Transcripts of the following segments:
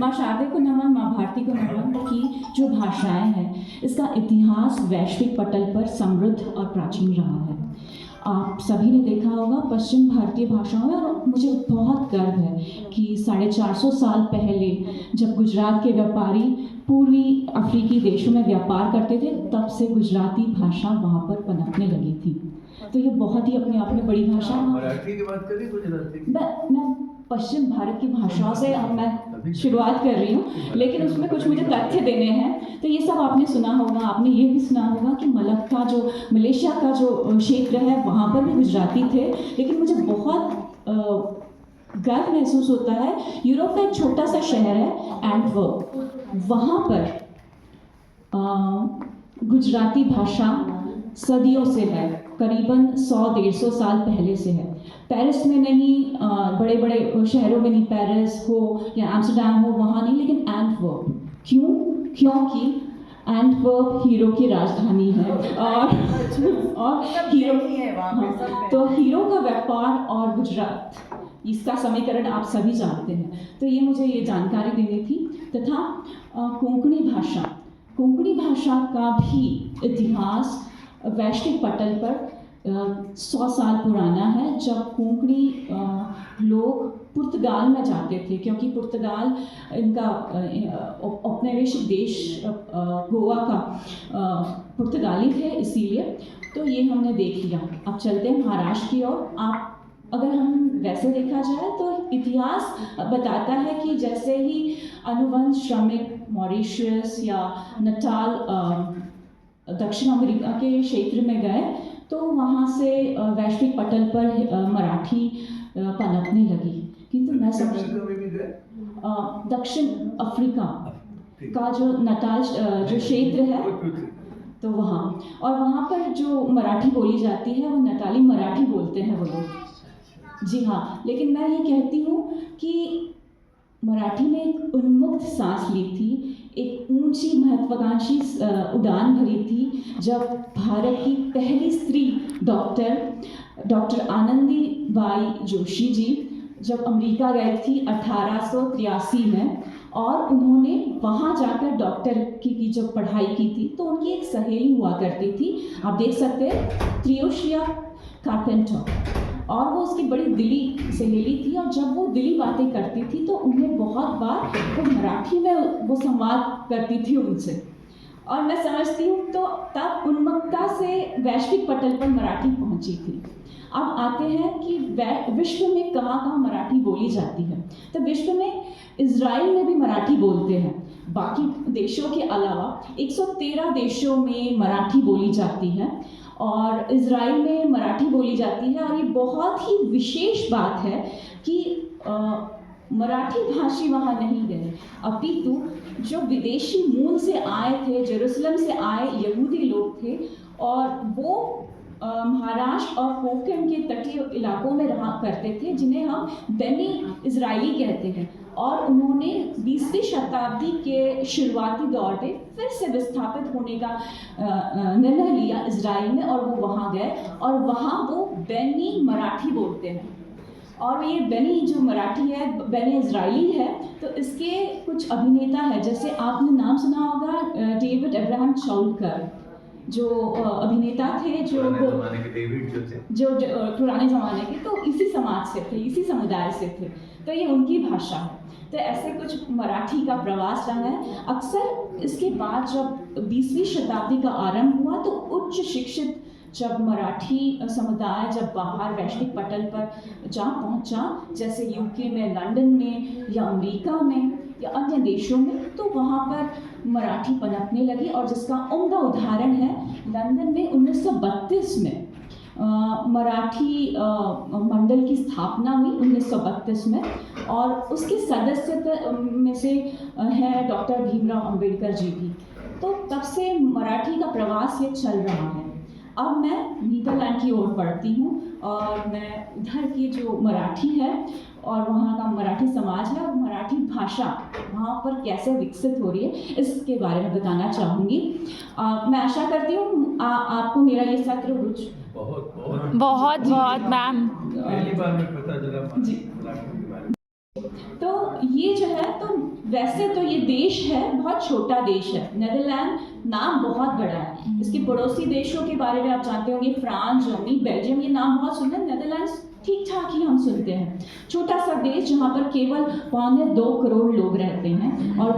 माँ शारदे को नमन, माँ भारती को नमन की जो भाषाएं हैं, इसका इतिहास वैश्विक पटल पर समृद्ध और प्राचीन रहा है। आप सभी ने देखा होगा पश्चिम भारतीय भाषाओं में, और मुझे बहुत गर्व है कि 450 साल पहले जब गुजरात के व्यापारी पूर्वी अफ्रीकी देशों में व्यापार करते थे, तब से गुजराती भाषा वहाँ पर पनपने लगी थी। तो ये बहुत ही अपने आप में बड़ी भाषा है। मराठी की बात करें गुजराती की? मैं पश्चिम भारत की भाषाओं से मैं शुरुआत कर रही हूँ, लेकिन उसमें कुछ मुझे तथ्य देने हैं। तो ये सब आपने सुना होगा, आपने ये भी सुना होगा कि मलक्का जो मलेशिया का जो क्षेत्र है, वहाँ पर भी गुजराती थे। लेकिन मुझे बहुत गर्व महसूस होता है, यूरोप का एक छोटा सा शहर है एंटवर्प, वहाँ पर गुजराती भाषा सदियों से है, करीबन 100-150 साल पहले से है। पेरिस में नहीं, बड़े बड़े शहरों में नहीं, पेरिस हो या एम्स्टर्डम हो वहाँ नहीं, लेकिन एंटवर्प। क्यों? क्योंकि एंटवर्प हीरो की राजधानी है और हीरो है वहाँ पे। तो हीरो का व्यापार और गुजरात, इसका समीकरण आप सभी जानते हैं। तो ये मुझे ये जानकारी देनी थी। तथा कोंकणी भाषा का भी इतिहास वैश्विक पटल पर 100 साल पुराना है। जब कोंकणी लोग पुर्तगाल में जाते थे, क्योंकि पुर्तगाल इनका औपनिवेशिक देश गोवा का पुर्तगाली थे, इसीलिए। तो ये हमने देख लिया। अब चलते हैं महाराष्ट्र की ओर। आप अगर हम वैसे देखा जाए तो इतिहास बताता है कि जैसे ही अनुबंध श्रमिक मॉरिशस या नटाल दक्षिण अमेरिका के क्षेत्र में गए, तो वहाँ से वैश्विक पटल पर मराठी पनपने लगी। किंतु मैं दक्षिण अफ्रीका का जो नटाल जो क्षेत्र है, तो वहाँ, और वहाँ पर जो मराठी बोली जाती है वो नटाली मराठी बोलते हैं वो लोग। जी हाँ, लेकिन मैं ये कहती हूँ कि मराठी ने एक उन्मुक्त सांस ली थी, एक ऊंची महत्वाकांक्षी उड़ान भरी थी, जब भारत की पहली स्त्री डॉक्टर आनंदीबाई जोशी जी जब अमेरिका गई थी 1883 में, और उन्होंने वहाँ जाकर डॉक्टर की जब पढ़ाई की थी, तो उनकी एक सहेली हुआ करती थी, आप देख सकते हैं, त्रियोशिया कार्पेंटर, और वो उसकी बड़ी दिली सहेली थी। और जब वो दिली बातें करती थी तो उन्हें बहुत बार वो मराठी में वो संवाद करती थी उनसे, और मैं समझती हूँ तो तब उन्मुक्तता से वैश्विक पटल पर मराठी पहुँची थी। अब आते हैं कि विश्व में कहाँ कहाँ मराठी बोली जाती है। तो विश्व में इजराइल में भी मराठी बोलते हैं। बाकी देशों के अलावा 113 देशों में मराठी बोली जाती है, और इजराइल में मराठी बोली जाती है। और ये बहुत ही विशेष बात है कि मराठी भाषी वहाँ नहीं गए, अपितु जो विदेशी मूल से आए थे, जेरूसलम से आए यहूदी लोग थे, और वो महाराष्ट्र और कोंकण के तटीय इलाकों में रहा करते थे, जिन्हें हम बेनी इजरायली कहते हैं। और उन्होंने 20वीं शताब्दी के शुरुआती दौर में फिर से विस्थापित होने का निर्णय लिया इजराइल में, और वो वहाँ गए, और वहाँ वो बेनी मराठी बोलते हैं। और ये बेनी जो मराठी है, बेनी इजराइली है। तो इसके कुछ अभिनेता है, जैसे आपने नाम सुना होगा डेविड अब्राहम चाउलकर, जो अभिनेता थे, जो पुराने ज़माने के, तो इसी समाज से थे, इसी समुदाय से थे। तो ये उनकी भाषा है। तो ऐसे कुछ मराठी का प्रवास रहा है। अक्सर इसके बाद जब 20वीं शताब्दी का आरंभ हुआ, तो उच्च शिक्षित जब मराठी समुदाय जब बाहर वैश्विक पटल पर जा पहुंचा, जैसे यूके में, लंदन में, या अमेरिका में, या अन्य देशों में, तो वहाँ पर मराठी पनपने लगी। और जिसका उम्दा उदाहरण है, लंदन में 1932 में मराठी मंडल की स्थापना हुई 1932 में, और उसके सदस्य में से है डॉक्टर भीमराव अंबेडकर जी भी। तो तब से मराठी का प्रवास ये चल रहा है। अब मैं नीदरलैंड की ओर बढ़ती हूँ, और मैं उधर की जो मराठी है और वहाँ का मराठी समाज है और मराठी भाषा वहाँ पर कैसे विकसित हो रही है, इसके बारे में बताना चाहूँगी। मैं आशा करती हूँ आपको मेरा ये सत्र बहुत मैम पहली बार में पता चला जी। तो ये जो है, तो वैसे तो ये देश है, बहुत छोटा देश है। नेदरलैंड नाम बहुत बड़ा है। इसके पड़ोसी देशों के बारे में आप जानते होंगे, फ्रांस, जर्मनी, बेल्जियम, ये नाम बहुत सुने। नेदरलैंड्स ठीक ठाक ही हम सुनते हैं। छोटा सा देश जहाँ पर केवल 2.25 करोड़ लोग रहते हैं और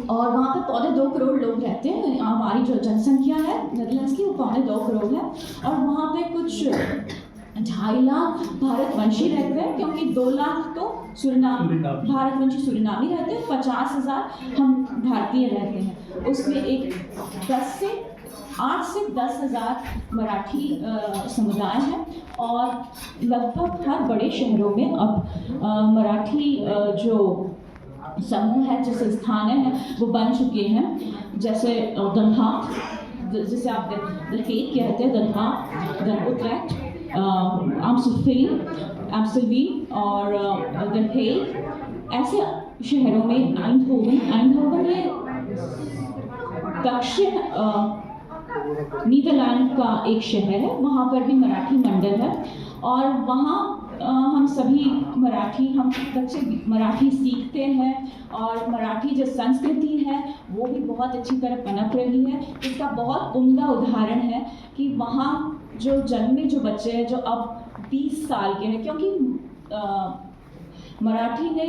और वहाँ पर 2.25 करोड़ लोग रहते हैं। हमारी जो जनसंख्या है नेदरलैंड्स की वो 2.25 करोड़ है और वहाँ पे कुछ 2.5 लाख भारतवंशी रहते हैं, क्योंकि 2 लाख तो भारतवंशी सुरिनामी रहते हैं, 50,000 हम भारतीय रहते हैं। उसमें 8 से 10,000 मराठी समुदाय हैं और लगभग हर बड़े शहरों में अब मराठी जो समूह है, जो संस्थानें हैं वो बन चुके हैं। जैसे दंहा, जिसे आप द हेग कहते हैं, दंहा, द उट्रेक्ट, एम्स्टलवी और द हेग, ऐसे शहरों में आइंडहोवन ये दक्षिण नीदरलैंड का एक शहर है, वहाँ पर भी मराठी मंडल है और वहाँ हम सभी हम बच्चे मराठी सीखते हैं और मराठी जो संस्कृति है वो भी बहुत अच्छी तरह पनप रही है। इसका बहुत उम्दा उदाहरण है कि वहाँ जो जन्मे जो बच्चे हैं जो अब 20 साल के हैं, क्योंकि मराठी ने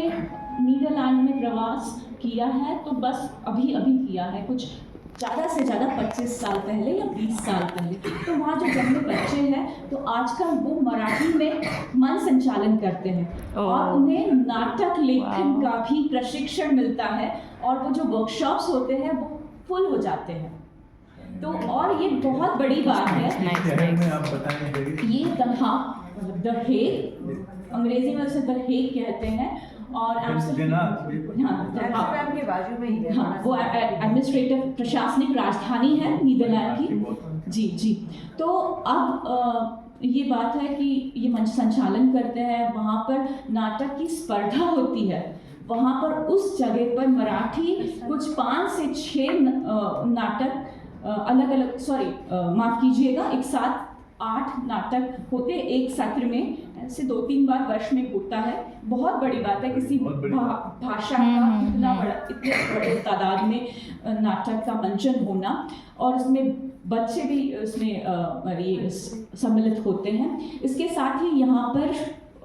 नीदरलैंड में प्रवास किया है तो बस अभी किया है, कुछ ज़्यादा से ज़्यादा 25 साल पहले या 20 साल पहले। तो वहाँ जो जन्मे बच्चे हैं तो आजकल वो मराठी में मन संचालन करते हैं और उन्हें नाटक लेखन का भी प्रशिक्षण मिलता है और वो जो वर्कशॉप्स होते हैं वो फुल हो जाते हैं। तो और ये बहुत बड़ी बात है। ये दंहा, द हेग, अंग्रेजी में उसे द हेग कहते हैं और वो एडमिनिस्ट्रेटिव प्रशासनिक राजधानी है नीदरलैंड की। जी। तो अब ये बात है कि ये मंच संचालन करते हैं, वहाँ पर नाटक की स्पर्धा होती है। वहाँ पर उस जगह पर मराठी कुछ 5 से 6 नाटक माफ़ कीजिएगा, एक साथ 8 नाटक होते एक सत्र में, ऐसे 2-3 बार वर्ष में होता है। बहुत बड़ी बात है किसी भाषा का इतने बड़े तादाद में नाटक का मंचन होना और उसमें बच्चे भी उसमें सम्मिलित होते हैं। इसके साथ ही यहाँ पर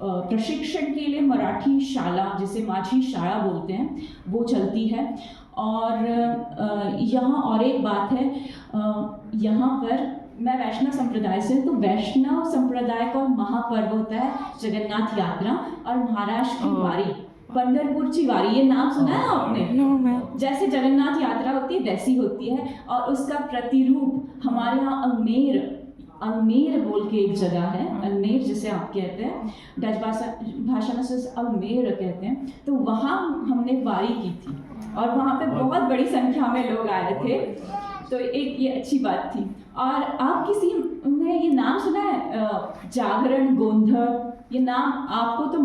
प्रशिक्षण के लिए मराठी शाला, जिसे माझी शाला बोलते हैं, वो चलती है। और यहाँ और एक बात है, यहाँ पर मैं वैष्णव संप्रदाय से, तो वैष्णव संप्रदाय का महापर्व होता है जगन्नाथ यात्रा और महाराष्ट्र की वारी, पंढरपुरची वारी। ये नाम सुना है आपने? जैसे जगन्नाथ यात्रा होती है वैसी होती है और उसका प्रतिरूप हमारे यहाँ अल्मेर बोल के एक जगह है, अल्मेर जिसे आप कहते हैं, डच भाषा में से अल्मेर कहते हैं। तो वहाँ हमने वारी की थी और वहाँ पे बहुत बड़ी संख्या में लोग आए थे, तो एक ये अच्छी बात थी। और आप किसी ने ये नाम सुना है जागरण, गोंधळ? ये नाम आपको तो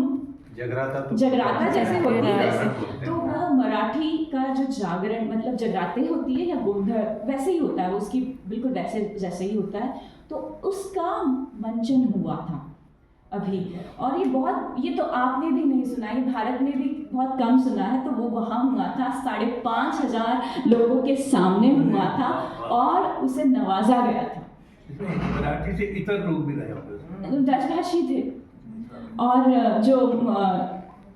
जगराता जैसे होती है वैसे, तो वो मराठी का जो जागरण मतलब जगराते होती है या गोंधळ वैसे ही होता है, उसकी बिल्कुल वैसे जैसे ही होता है। तो उसका मंचन हुआ था अभी, और ये तो आपने भी नहीं सुना, ये भारत में भी बहुत कम सुना है। तो वो वहाँ हुआ था, 5,500 लोगों के सामने हुआ था और उसे नवाजा गया था। मराठी से इतर लोग भी रहे, डच भाषी थे। और जो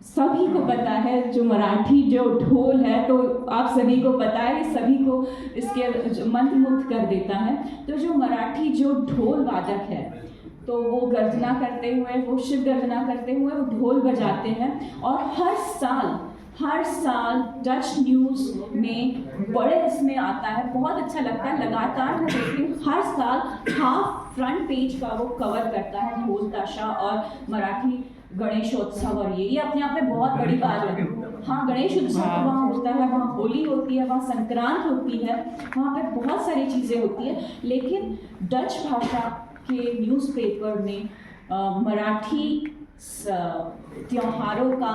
सभी को पता है, जो मराठी जो ढोल है, तो आप सभी को पता है, सभी को इसके मंत्रमुग्ध कर देता है। तो जो मराठी जो ढोल वादक है, तो वो गर्जना करते हुए, वो शिव गर्जना करते हुए वो ढोल बजाते हैं और हर साल डच न्यूज़ में बड़े इसमें आता है, बहुत अच्छा लगता है। लगातार मैं देखती हूँ, हर साल हाफ फ्रंट पेज का वो कवर करता है ढोल ताशा और मराठी गणेशोत्सव। और ये अपने आप में बहुत बड़ी बात है। हाँ, गणेश उत्सव तो वहाँ होता है, वहाँ होली होती है, वहाँ संक्रांत होती है, वहाँ पे बहुत सारी चीज़ें होती है। लेकिन डच भाषा के न्यूज़पेपर ने मराठी त्योहारों का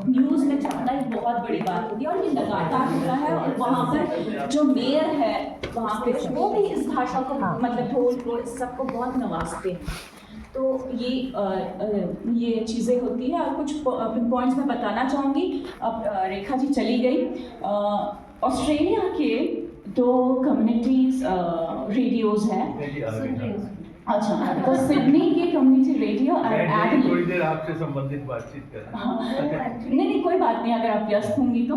न्यूज़ में छपना एक बहुत बड़ी बात होती है और ये लगातार होता है। और वहाँ पर जो मेयर है वहाँ पे, वो भी इस भाषा को मतलब ढोल को इस सबको बहुत नवाजते हैं। तो ये चीज़ें होती हैं और कुछ पॉइंट्स मैं बताना चाहूँगी। अब रेखा जी चली गई। ऑस्ट्रेलिया के 2 कम्युनिटीज़ रेडियोज़ हैं। अच्छा, तो सिडनी के कम्युनिटी रेडियो और एडिलेड। थोड़ी देर आपसे संबंधित बातचीत करें। नहीं कोई बात नहीं, अगर आप व्यस्त होंगी तो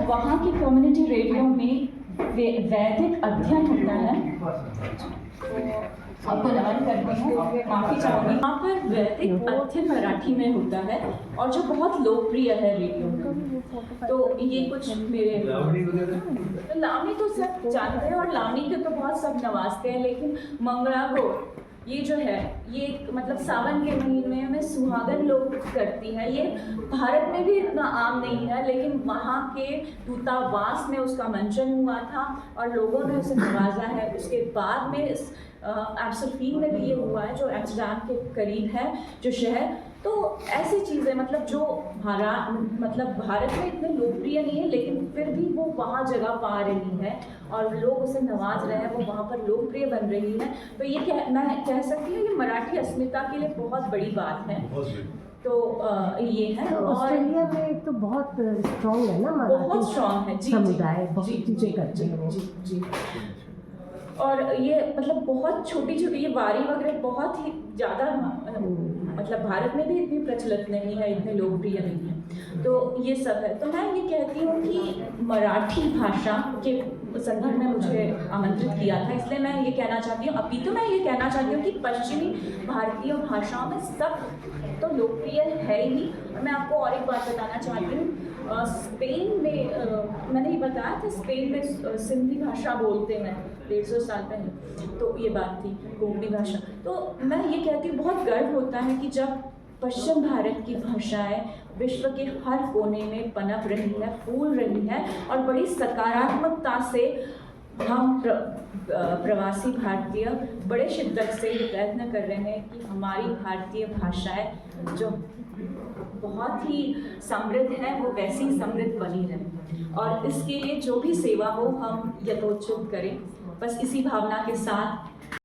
वहाँ की कम्युनिटी रेडियो में वैदिक अध्ययन होता है। आपको नमन करती हूँ, माफ़ी चाहूँगी। वहाँ पर वैदिक अध्ययन मराठी में होता है और जो बहुत लोकप्रिय है रेडियो में। तो ये कुछ मेरे लावनी तो सब जानते हैं और लावनी के तो बहुत सब नवाजते हैं, लेकिन मंगला को ये जो है ये मतलब सावन के महीने में सुहागन लोग करती है। ये भारत में भी इतना आम नहीं है, लेकिन वहाँ के दूतावास में उसका मंचन हुआ था और लोगों ने उसे नवाजा है। उसके बाद में इस एम्स्टर्डम में भी ये हुआ है, जो एम्स्टर्डम के करीब है जो शहर। तो ऐसी चीज़ें मतलब जो भारत में इतने लोकप्रिय नहीं है, लेकिन फिर भी वो वहाँ जगह पा रही है और लोग उसे नवाज रहे हैं, वो वहाँ पर लोकप्रिय बन रही है। तो ये मैं कह सकती हूँ ये मराठी अस्मिता के लिए बहुत बड़ी बात है। तो ये है। तो ऑस्ट्रेलिया में तो बहुत स्ट्रॉन्ग है ना, बहुत स्ट्रॉन्ग है जी, समुदाय बहुत चीज़ें करते हैं जी। और ये मतलब बहुत छोटी ये वारी वगैरह बहुत ही ज़्यादा मतलब भारत में भी इतनी प्रचलित नहीं है, इतने लोकप्रिय नहीं है। तो ये सब है। तो मैं ये कहती हूँ कि मराठी भाषा के संदर्भ में मुझे आमंत्रित किया था, इसलिए मैं ये कहना चाहती हूँ। अभी तो मैं ये कहना चाहती हूँ कि पश्चिमी भारतीय भाषाओं में सब तो लोकप्रिय है ही। मैं आपको और एक बात बताना चाहती हूँ। स्पेन में मैंने ये बताया था, स्पेन में सिंधी भाषा बोलते हैं 150 साल पहले, तो ये बात थी कोंकणी भाषा। तो मैं ये कहती हूँ बहुत गर्व होता है कि जब पश्चिम भारत की भाषाएं विश्व के हर कोने में पनप रही है, फूल रही है और बड़ी सकारात्मकता से हम प्रवासी भारतीय बड़े शिद्दत से ये प्रयत्न कर रहे हैं कि हमारी भारतीय भाषाएं जो बहुत ही समृद्ध है वो वैसी ही समृद्ध बनी रहे, और इसके लिए जो भी सेवा हो हम यथोचित करें। बस इसी भावना के साथ